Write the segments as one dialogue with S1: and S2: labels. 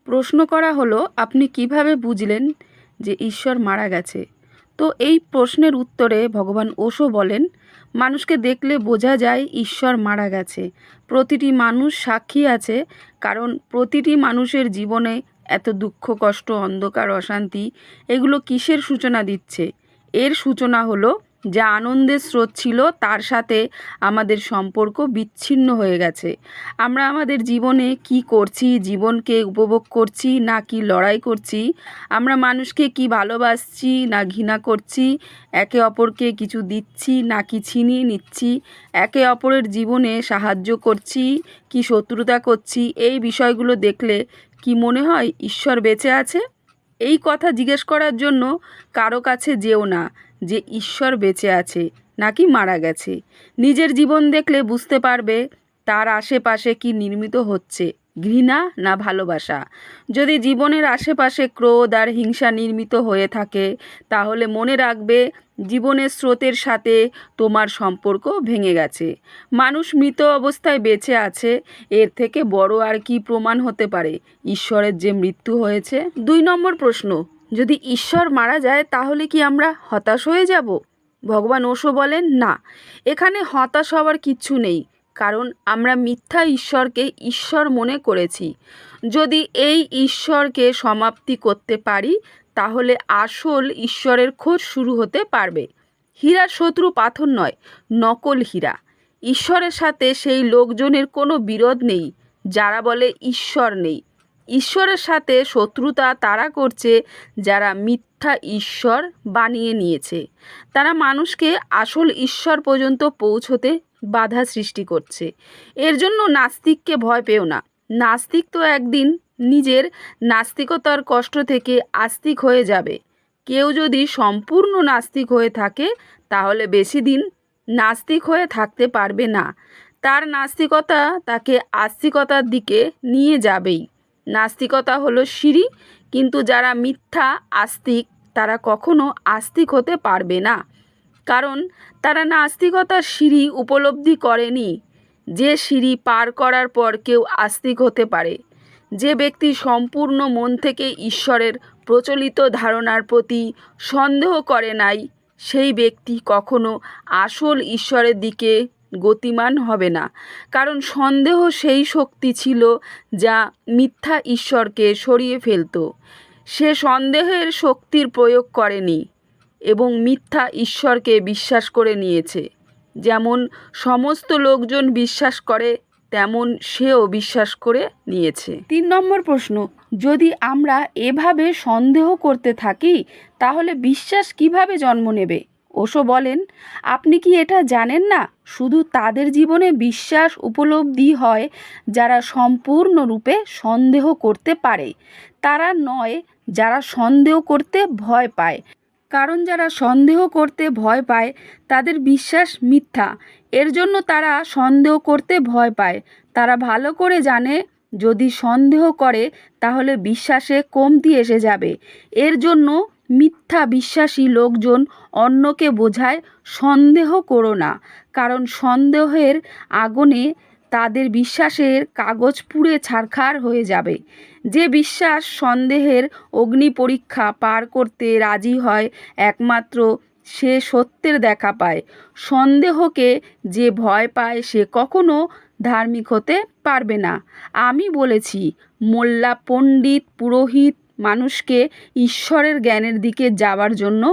S1: প্রশ্ন করা হলো, আপনি কিভাবে বুঝলেন যে ঈশ্বর মারা গেছে? তো এই প্রশ্নের উত্তরে ভগবান ওশো বলেন, মানুষকে দেখলে বোঝা যায় ঈশ্বর মারা গেছে। প্রতিটি মানুষ সাক্ষী আছে, কারণ প্রতিটি মানুষের জীবনে এত দুঃখ, কষ্ট, অন্ধকার, অশান্তি এগুলো কিসের সূচনা দিচ্ছে? এর সূচনা হলো যা আনন্দের স্রোত ছিল তার সাথে আমাদের সম্পর্ক বিচ্ছিন্ন হয়ে গেছে। আমরা আমাদের জীবনে কি করছি, জীবনকে উপভোগ করছি না কি লড়াই করছি, আমরা মানুষকে কি ভালোবাসছি না ঘৃণা করছি, একে অপরকে কিছু দিচ্ছি না কি ছিনিয়ে নিচ্ছি, একে অপরের জীবনে সাহায্য করছি কি শত্রুতা করছি, এই বিষয়গুলো দেখলে কি মনে হয় ঈশ্বর বেঁচে আছে? এই কথা জিজ্ঞেস করার জন্য কারো কাছে যেও না যে ঈশ্বর বেঁচে আছে নাকি মারা গেছে। নিজের জীবন দেখলে বুঝতে পারবে তার আশেপাশে কি নির্মিত হচ্ছে, ঘৃণা না ভালোবাসা। যদি জীবনের আশেপাশে ক্রোধ আর হিংসা নির্মিত হয়ে থাকে, তাহলে মনে রাখবে জীবনের স্রোতের সাথে তোমার সম্পর্ক ভেঙে গেছে। মানুষ মৃত অবস্থায় বেঁচে আছে, এর থেকে বড় আর কি প্রমাণ হতে পারে ঈশ্বরের যে মৃত্যু হয়েছে? 2 নম্বর প্রশ্ন, যদি ঈশ্বর মারা যায় তাহলে কি আমরা হতাশ হয়ে যাব? ভগবান ওশো বলেন, না, এখানে হতাশ হওয়ার কিচ্ছু নেই, কারণ আমরা মিথ্যা ঈশ্বরকে ঈশ্বর মনে করেছি। যদি এই ঈশ্বরকে সমাপ্তি করতে পারি, তাহলে আসল ঈশ্বরের খোঁজ শুরু হতে পারবে। হীরার শত্রু পাথর নয়, নকল হীরা। ঈশ্বরের সাথে সেই লোকজনের কোনো বিরোধ নেই যারা বলে ঈশ্বর নেই। ঈশ্বরের সাথে শত্রুতা তারা করছে যারা মিথ্যা ঈশ্বর বানিয়ে নিয়েছে। তারা মানুষকে আসল ঈশ্বর পর্যন্ত পৌঁছতে বাধা সৃষ্টি করছে। এর জন্য নাস্তিককে ভয় পেও না। নাস্তিক তো একদিন নিজের নাস্তিকতার কষ্ট থেকে আস্তিক হয়ে যাবে। কেউ যদি সম্পূর্ণ নাস্তিক হয়ে থাকে, তাহলে বেশি দিন নাস্তিক হয়ে থাকতে পারবে না। তার নাস্তিকতা তাকে আস্তিকতার দিকে নিয়ে যাবেই। নাস্তিকতা হলো সিঁড়ি, কিন্তু যারা মিথ্যা আস্তিক তারা কখনো আস্তিক হতে পারবে না, কারণ তারা নাস্তিকতার সিঁড়ি উপলব্ধি করেনি। যে সিঁড়ি পার করার পর কেউ আস্তিক হতে পারে। যে ব্যক্তি সম্পূর্ণ মন থেকে ঈশ্বরের প্রচলিত ধারণার প্রতি সন্দেহ করে নাই, সেই ব্যক্তি কখনো আসল ঈশ্বরের দিকে গতিমান হবে না, কারণ সন্দেহ সেই শক্তি ছিল যা মিথ্যা ঈশ্বরকে সরিয়ে ফেলত। সে সন্দেহের শক্তির প্রয়োগ করেনি এবং মিথ্যা ঈশ্বরকে বিশ্বাস করে নিয়েছে। যেমন সমস্ত লোকজন বিশ্বাস করে, তেমন সেও বিশ্বাস করে নিয়েছে। 3 নম্বর প্রশ্ন, যদি আমরা এভাবে সন্দেহ করতে থাকি, তাহলে বিশ্বাস কিভাবে জন্ম নেবে? ওশো বলেন, আপনি কি এটা জানেন না, শুধু তাদের জীবনে বিশ্বাস উপলব্ধি হয় যারা সম্পূর্ণরূপে সন্দেহ করতে পারে। তারা নয় যারা সন্দেহ করতে ভয় পায়, কারণ যারা সন্দেহ করতে ভয় পায় তাদের বিশ্বাস মিথ্যা। এর জন্য তারা সন্দেহ করতে ভয় পায়। তারা ভালো করে জানে যদি সন্দেহ করে তাহলে বিশ্বাসে কমতি এসে যাবে। এর জন্য মিথ্যা বিশ্বাসী লোকজন অন্যকে বোঝায় সন্দেহ করো না, কারণ সন্দেহের আগুনে তাদের বিশ্বাসের কাগজ পুড়ে ছারখার হয়ে যাবে। যে বিশ্বাস সন্দেহের অগ্নি পরীক্ষা পার করতে রাজি হয়, একমাত্র সে সত্যের দেখা পায়। সন্দেহকে যে ভয় পায় সে কখনো ধার্মিক হতে পারবে না। আমি বলেছি, মোল্লা, পণ্ডিত, পুরোহিত মানুষকে ঈশ্বরের জ্ঞানের দিকে যাওয়ার জন্য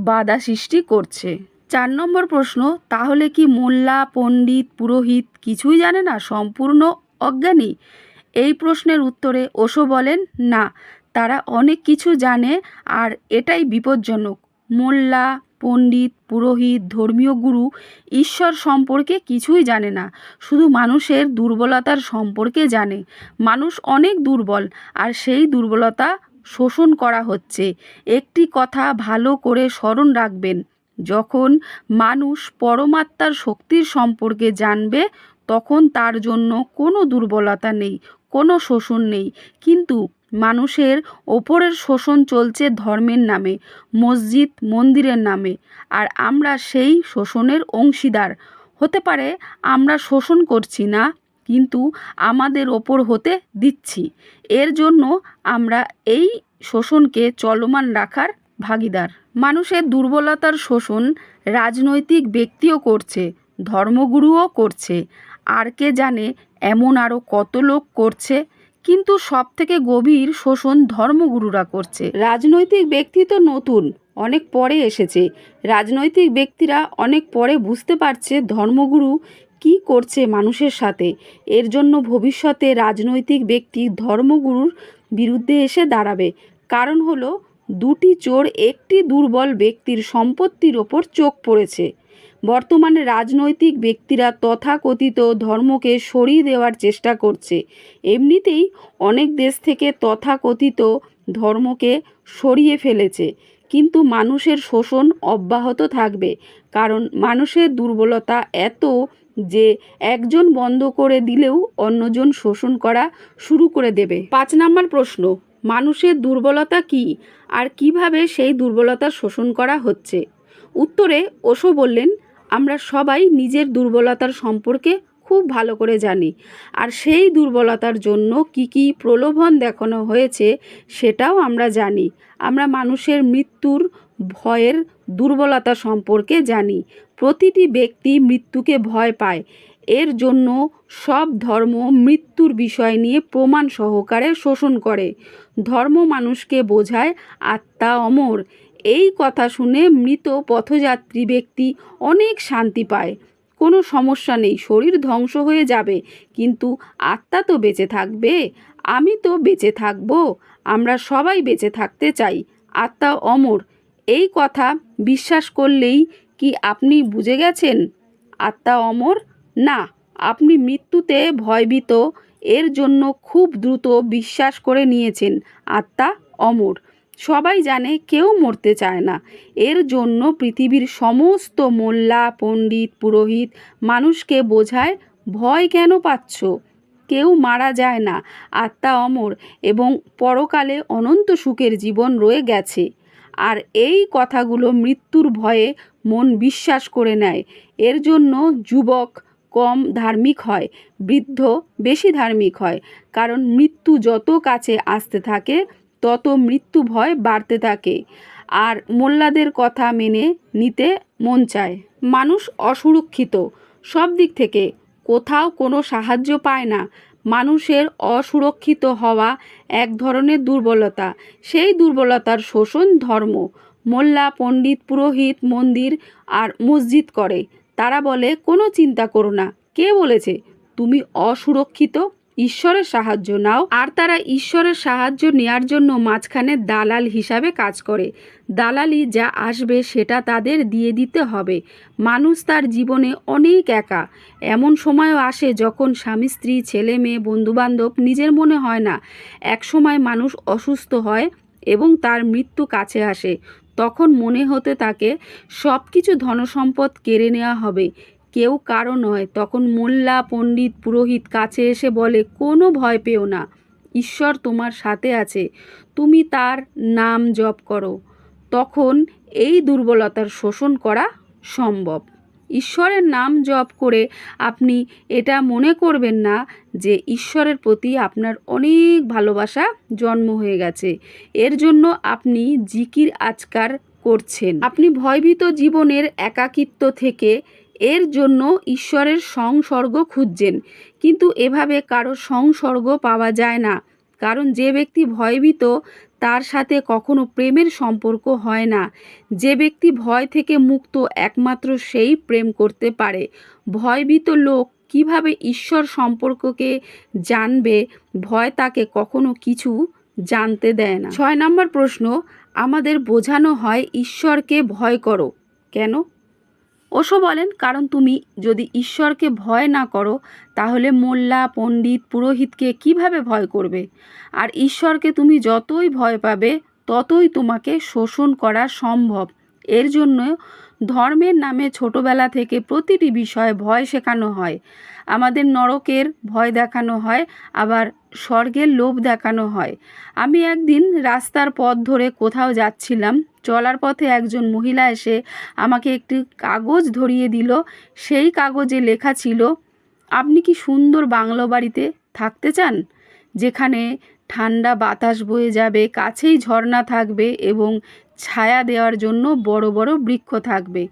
S1: বাধা সৃষ্টি করছে। 4 নম্বর প্রশ্ন, তাহলে কি মোল্লা, পণ্ডিত, পুরোহিত কিছুই জানে না, সম্পূর্ণ অজ্ঞানী? এই প্রশ্নের উত্তরে ওশো বলেন, না, তারা অনেক কিছু জানে, আর এটাই বিপজ্জনক। মোল্লা, পণ্ডিত, পুরোহিত, ধর্মীয় গুরু ঈশ্বর সম্পর্কে কিছুই জানে না, শুধু মানুষের দুর্বলতার সম্পর্কে জানে। মানুষ অনেক দুর্বল, আর সেই দুর্বলতা শোষণ করা হচ্ছে। একটি কথা ভালো করে স্মরণ রাখবেন, যখন মানুষ পরমাত্মার শক্তির সম্পর্কে জানবে, তখন তার জন্য কোনো দুর্বলতা নেই, কোনো শোষণ নেই। কিন্তু মানুষের ওপরের শোষণ চলছে ধর্মের নামে, মসজিদ মন্দিরের নামে, আর আমরা সেই শোষণের অংশীদার। হতে পারে আমরা শোষণ করছি না, কিন্তু আমাদের ওপর হতে দিচ্ছি। এর জন্য আমরা এই শোষণকে চলমান রাখার ভাগীদার। মানুষের দুর্বলতার শোষণ রাজনৈতিক ব্যক্তিও করছে, ধর্মগুরুও করছে, আর কে জানে এমন আরও কত লোক করছে। কিন্তু সবথেকে গভীর শোষণ ধর্মগুরুরা করছে। রাজনৈতিক ব্যক্তি তো নতুন, অনেক পরে এসেছে। রাজনৈতিক ব্যক্তিরা অনেক পরে বুঝতে পারছে ধর্মগুরু কি করছে মানুষের সাথে। এর জন্য ভবিষ্যতে রাজনৈতিক ব্যক্তি ধর্মগুরুর বিরুদ্ধে এসে দাঁড়াবে। কারণ হলো দুটি চোর একটি দুর্বল ব্যক্তির সম্পত্তির ওপর চোখ পড়েছে। বর্তমানে রাজনৈতিক ব্যক্তিরা তথাকথিত ধর্মকে সরিয়ে দেওয়ার চেষ্টা করছে। এমনিতেই অনেক দেশ থেকে তথাকথিত ধর্মকে সরিয়ে ফেলেছে, কিন্তু মানুষের শোষণ অব্যাহত থাকবে। কারণ মানুষের দুর্বলতা এত যে একজন বন্ধ করে দিলেও অন্যজন শোষণ করা শুরু করে দেবে। 5 নম্বর প্রশ্ন, মানুষের দুর্বলতা কী আর কিভাবে সেই দুর্বলতা শোষণ করা হচ্ছে? উত্তরে ওশো বললেন, আমরা সবাই নিজের দুর্বলতার সম্পর্কে খুব ভালো করে জানি, আর সেই দুর্বলতার জন্য কি কি প্রলোভন দেখানো হয়েছে সেটাও আমরা জানি। আমরা মানুষের মৃত্যুর ভয়ের দুর্বলতা সম্পর্কে জানি। প্রতিটি ব্যক্তি মৃত্যুকে ভয় পায়। এর জন্য সব ধর্ম মৃত্যুর বিষয় নিয়ে প্রমাণ সহকারে শোষণ করে। ধর্ম মানুষকে বোঝায় আত্মা অমর। এই কথা শুনে মৃত পথযাত্রী ব্যক্তি অনেক শান্তি পায়। কোনো সমস্যা নেই, শরীর ধ্বংস হয়ে যাবে কিন্তু আত্মা তো বেঁচে থাকবে। আমি তো বেঁচে থাকব। আমরা সবাই বেঁচে থাকতে চাই। আত্মা অমর। এই কথা বিশ্বাস করলেই কি আপনি বুঝে গেছেন আত্মা অমর? না, আপনি মৃত্যুতে ভয়ভীত, এর জন্য খুব দ্রুত বিশ্বাস করে নিয়েছেন আত্মা অমর। সবাই জানে কেউ মরতে চায় না। এর জন্য পৃথিবীর সমস্ত মোল্লা, পণ্ডিত, পুরোহিত মানুষকে বোঝায় ভয় কেন পাচ্ছ, কেউ মারা যায় না, আত্মা অমর এবং পরকালে অনন্ত সুখের জীবন রয়ে গেছে। আর এই কথাগুলো মৃত্যুর ভয়ে মন বিশ্বাস করে নেয়। এর জন্য যুবক কম ধার্মিক হয়, বৃদ্ধ বেশি ধার্মিক হয়। কারণ মৃত্যু যত কাছে আসতে থাকে তত মৃত্যু ভয় বাড়তে থাকে, আর মোল্লাদের কথা মেনে নিতে মন চায়। মানুষ অসুরক্ষিত সব দিক থেকে, কোথাও কোনো সাহায্য পায় না। মানুষের অসুরক্ষিত হওয়া এক ধরনের দুর্বলতা। সেই দুর্বলতার শোষণ ধর্ম। মোল্লা, পণ্ডিত, পুরোহিত মন্দির আর মসজিদ করে। তারা বলে কোনো চিন্তা করো না। কে বলেছে তুমি অসুরক্ষিত? ঈশ্বরের সাহায্য নাও। আর তারা ঈশ্বরের সাহায্য নেওয়ার জন্য মাঝখানে দালাল হিসাবে কাজ করে। দালালি যা আসবে সেটা তাদের দিয়ে দিতে হবে। মানুষ তার জীবনে অনেক একা। এমন সময়ও আসে যখন স্বামী, স্ত্রী, ছেলে, মেয়ে, বন্ধুবান্ধব নিজের মনে হয় না। এক সময় মানুষ অসুস্থ হয় এবং তার মৃত্যু কাছে আসে। তখন মনে হতে থাকে সব কিছু ধনসম্পদ কেড়ে নেওয়া হবে, কেউ কারো নয়। তখন মোল্লা, পণ্ডিত, পুরোহিত কাছে এসে বলে কোনো ভয় পেও না, ঈশ্বর তোমার সাথে আছে, তুমি তার নাম জপ করো। তখন এই দুর্বলতার শোষণ করা সম্ভব। ঈশ্বরের নাম জপ করে আপনি এটা মনে করবেন না যে ঈশ্বরের প্রতি আপনার অনেক ভালোবাসা জন্ম হয়ে গেছে। এর জন্য আপনি জিকির আজকার করছেন। আপনি ভয়ভীত জীবনের একাকিত্ব থেকে এর জন্য ঈশ্বরের সংসর্গ খুঁজছেন, কিন্তু এভাবে কারো সংসর্গ পাওয়া যায় না। কারণ যে ব্যক্তি ভয়ভীত তার সাথে কখনো প্রেমের সম্পর্ক হয় না। যে ব্যক্তি ভয় থেকে মুক্ত একমাত্র সেই প্রেম করতে পারে। ভয়ভীত লোক কিভাবে ঈশ্বর সম্পর্ককে জানবে? ভয় তাকে কখনো কিছু জানতে দেয় না। 6 নম্বর প্রশ্ন, আমাদের বোঝানো হয় ঈশ্বরকে ভয় করো কেন? ওশো বলেন, কারণ তুমি যদি ঈশ্বরকে ভয় না করো তাহলে মোল্লা, পণ্ডিত, পুরোহিতকে কিভাবে ভয় করবে? আর ঈশ্বরকে তুমি যতই ভয় পাবে ততই তোমাকে শোষণ করা সম্ভব। এর জন্য ধর্মের নামে ছোটবেলা থেকে প্রতিটি বিষয়ে ভয় শেখানো হয়। আমাদের নরকের ভয় দেখানো হয়, আবার স্বর্গের লোভ দেখানো হয়। আমি একদিন রাস্তার পথ ধরে কোথাও যাচ্ছিলাম। চলার পথে একজন মহিলা এসে আমাকে একটি কাগজ ধরিয়ে দিল। সেই কাগজে লেখা ছিল, আপনি কি সুন্দর বাংলো বাড়িতে থাকতে চান, যেখানে ঠান্ডা বাতাস বয়ে যাবে, কাছেই ঝর্ণা থাকবে এবং ছায়া দেওয়ার জন্য বড় বড় বৃক্ষ থাকবে?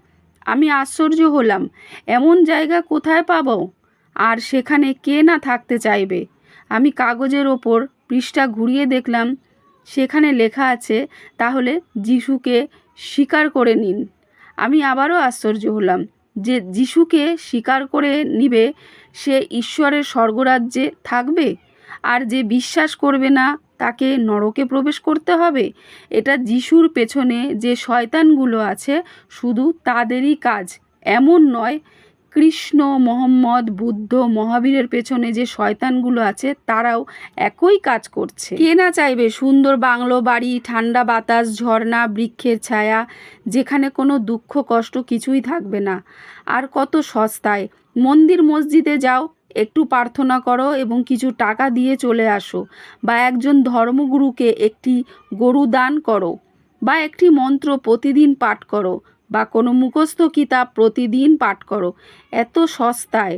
S1: আমি আশ্চর্য হলাম, এমন জায়গা কোথায় পাবো? আর সেখানে কে না থাকতে চাইবে? আমি কাগজের ওপর পৃষ্ঠা ঘুরিয়ে দেখলাম, সেখানে লেখা আছে, তাহলে যিশুকে স্বীকার করে নিন। আমি আবারও আশ্চর্য হলাম যে যিশুকে স্বীকার করে নিবে সে ঈশ্বরের স্বর্গরাজ্যে থাকবে, আর যে বিশ্বাস করবে না তাকে নরকে প্রবেশ করতে হবে। এটা যিশুর পেছনে যে শয়তানগুলো আছে শুধু তাদেরই কাজ, এমন নয়। কৃষ্ণ, মোহাম্মদ, বুদ্ধ, মহাবীরের পেছনে যে শয়তানগুলো আছে তারাও একই কাজ করছে। কে না চাইবে সুন্দর বাংলো বাড়ি, ঠান্ডা বাতাস, ঝর্ণা, বৃক্ষের ছায়া, যেখানে কোনো দুঃখ কষ্ট কিছুই থাকবে না, আর কত সস্তায়। মন্দির মসজিদে যাও, একটু প্রার্থনা করো এবং কিছু টাকা দিয়ে চলে আসো, বা একজন ধর্মগুরুকে একটি গরু দান করো, বা একটি মন্ত্র প্রতিদিন পাঠ করো, বা কোনো মুখস্থ কিতাব প্রতিদিন পাঠ করো। এত সস্তায়।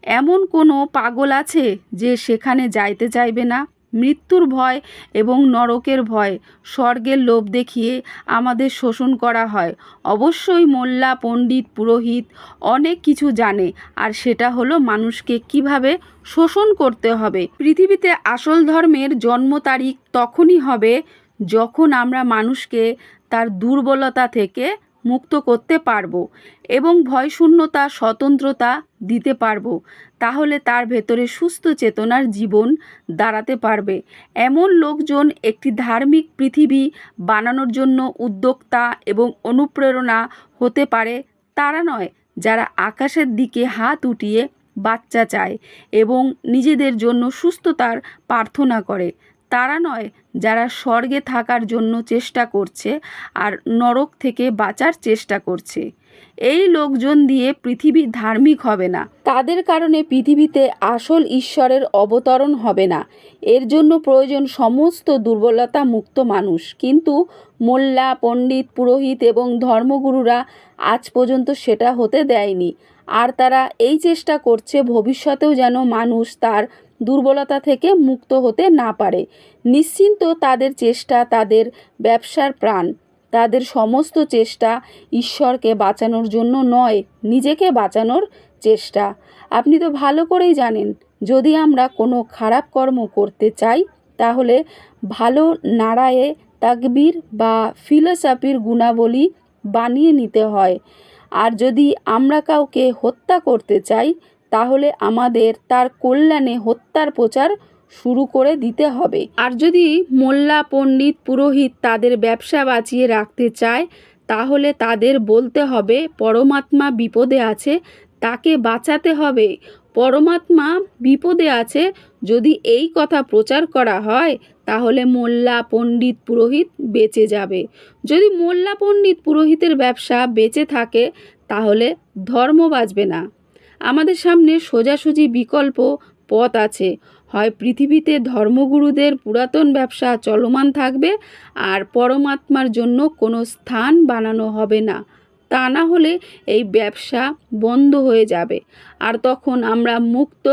S1: এমন কোনো পাগল আছে যে সেখানে যাইতে চাইবে না? মৃত্যুর ভয় এবং নরকের ভয়, স্বর্গের লোভ দেখিয়ে আমাদের শোষণ করা হয়। অবশ্যই মোল্লা, পণ্ডিত, পুরোহিত অনেক কিছু জানে, আর সেটা হলো মানুষকে কিভাবে শোষণ করতে হবে। পৃথিবীতে আসল ধর্মের জন্ম তারিখ তখনই হবে যখন আমরা মানুষকে তার দুর্বলতা থেকে মুক্ত করতে পারবো এবং ভয়শূন্যতা, স্বতন্ত্রতা দিতে পারবো। তাহলে তার ভেতরে সুস্থ চেতনার জীবন দাঁড়াতে পারবে। এমন লোকজন একটি ধার্মিক পৃথিবী বানানোর জন্য উদ্যোক্তা এবং অনুপ্রেরণা হতে পারে। তারা নয় যারা আকাশের দিকে হাত উঠিয়ে বাচ্চা চায় এবং নিজেদের জন্য সুস্থতার প্রার্থনা করে। তারা নয় যারা স্বর্গে থাকার জন্য চেষ্টা করছে আর নরক থেকে বাঁচার চেষ্টা করছে। এই লোকজন দিয়ে পৃথিবী ধার্মিক হবে না। তাদের কারণে পৃথিবীতে আসল ঈশ্বরের অবতরণ হবে না। এর জন্য প্রয়োজন সমস্ত দুর্বলতা মুক্ত মানুষ। কিন্তু মোল্লা, পণ্ডিত, পুরোহিত এবং ধর্মগুরুরা আজ পর্যন্ত সেটা হতে দেয়নি। আর তারা এই চেষ্টা করছে ভবিষ্যতেও যেন মানুষ তার দুর্বলতা থেকে মুক্ত হতে না পারে। নিশ্চিন্ত তাদের চেষ্টা তাদের ব্যবসার প্রাণ। তাদের সমস্ত চেষ্টা ঈশ্বরকে বাঁচানোর জন্য নয়, নিজেকে বাঁচানোর চেষ্টা। আপনি তো ভালো করেই জানেন, যদি আমরা কোনো খারাপ কর্ম করতে চাই তাহলে ভালো নাড়ায়ে তাকবীর বা ফিলোসফির গুণাবলী বানিয়ে নিতে হয়। আর যদি আমরা কাউকে হত্যা করতে চাই তাহলে আমাদের তার কল্যাণে হত্যার প্রচার শুরু করে দিতে হবে। আর যদি মোল্লা, পণ্ডিত, পুরোহিত তাদের ব্যবসা বাঁচিয়ে রাখতে চায় তাহলে তাদের বলতে হবে পরমাত্মা বিপদে আছে, তাকে বাঁচাতে হবে। পরমাত্মা বিপদে আছে যদি এই কথা প্রচার করা হয় তাহলে মোল্লা, পণ্ডিত, পুরোহিত বেঁচে যাবে। যদি মোল্লা, পণ্ডিত, পুরোহিতের ব্যবসা বেঁচে থাকে তাহলে ধর্ম বাঁচবে না। আমাদের সামনে সোজাসুজি বিকল্প পথ আছে। হয় পৃথিবীতে ধর্মগুরুদের পুরাতন ব্যবসা চলমান থাকবে আর পরমাত্মার জন্য কোনো স্থান বানানো হবে না। তা না হলে এই ব্যবসা বন্ধ হয়ে যাবে, আর তখন আমরা মুক্ত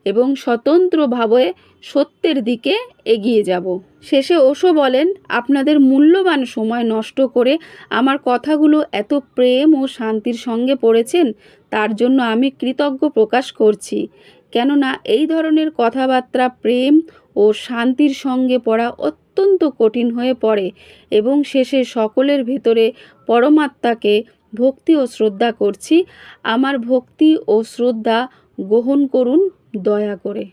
S1: এবং স্বতন্ত্রভাবে সত্যের দিকে এগিয়ে যাব। শেষে ওশো বলেন, আপনাদের মূল্যবান সময় নষ্ট করে আমার কথাগুলো এত প্রেম ও শান্তির সঙ্গে পড়েছেন, তার জন্য আমি কৃতজ্ঞ প্রকাশ করছি। কেননা এই ধরনের কথাবার্তা প্রেম ও শান্তির সঙ্গে পড়া অত্যন্ত কঠিন হয়ে পড়ে এবং শেষে সকলের ভেতরে পরমাত্মাকে ভক্তি ও শ্রদ্ধা করছি। আমার ভক্তি ও শ্রদ্ধা গ্রহণ করুন দয়া করে।